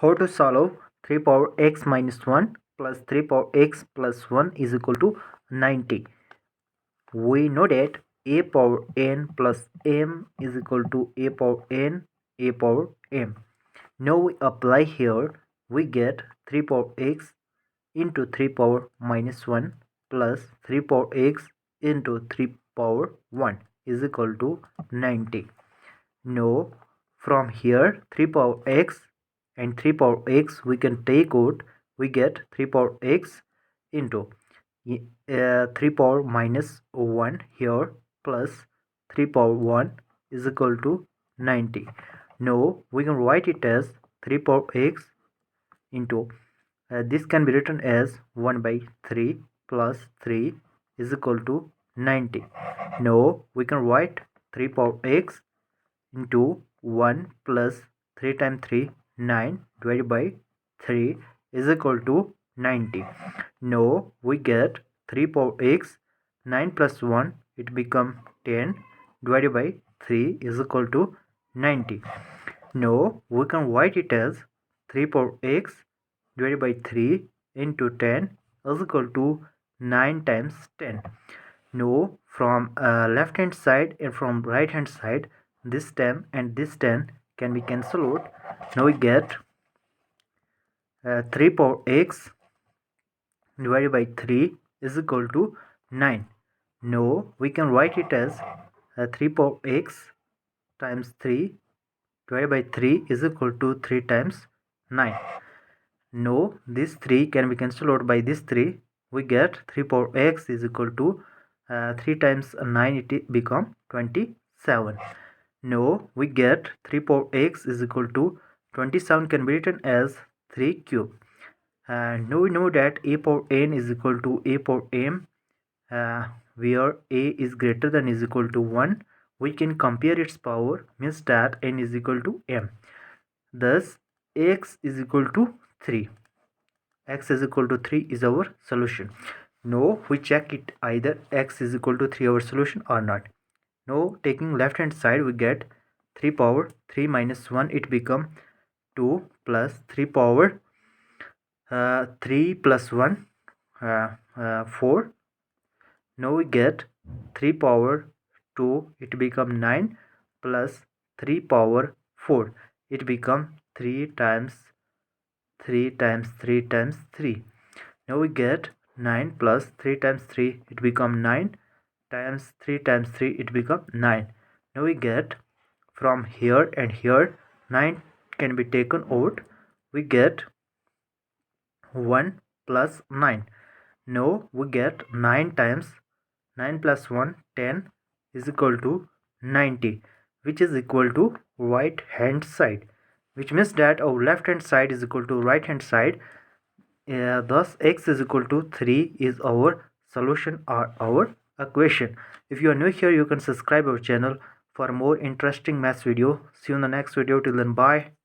How to solve 3 power x minus 1 plus 3 power x plus 1 is equal to 90. We know that a power n plus m is equal to a power n, a power m. Now we apply here, we get 3 power x into 3 power minus 1 plus 3 power x into 3 power 1 is equal to 90. Now from here 3 power x and 3 power x we can take out, we get 3 power x into 3 power minus 1 here plus 3 power 1 is equal to 90. Now we can write it as 3 power x into this can be written as 1 by 3 plus 3 is equal to 90. Now we can write 3 power x into 1 plus 3 times 3 9 divided by 3 is equal to 90. Now we get 3 power x, 9 plus 1 it become 10 divided by 3 is equal to 90. Now we can write it as 3 power x divided by 3 into 10 is equal to 9 times 10. Now from left hand side and from right hand side, this 10 and this 10 can be cancelled out. Now we get 3 power x divided by 3 is equal to 9. Now we can write it as 3 power x times 3 divided by 3 is equal to 3 times 9. Now this 3 can be cancelled out by this 3. We get 3 power x is equal to 3 times 9 it become 27. Now we get 3 power x is equal to 27 can be written as 3 cube. And now we know that a power n is equal to a power m, where a is greater than is equal to 1. We can compare its power, means that n is equal to m. Thus x is equal to 3. X is equal to 3 is our solution. Now we check it either x is equal to 3 our solution or not. Now taking left hand side we get 3 power 3 minus 1 it become 2 plus 3 power 3 plus 1 4. Now we get 3 power 2 it become 9 plus 3 power 4 it become 3 times 3 times 3 times 3. Now we get 9 plus 3 times 3 it become 9 times 3 times 3 it become 9. Now we get from here and here 9 can be taken out, we get 1 plus 9. Now we get 9 times 9 plus 1 10 is equal to 90, which is equal to right hand side, which means that our left hand side is equal to right hand side. Thus x is equal to 3 is our solution or our equation. If you are new here, you can subscribe our channel for more interesting maths video. See you in the next video. Till then, bye.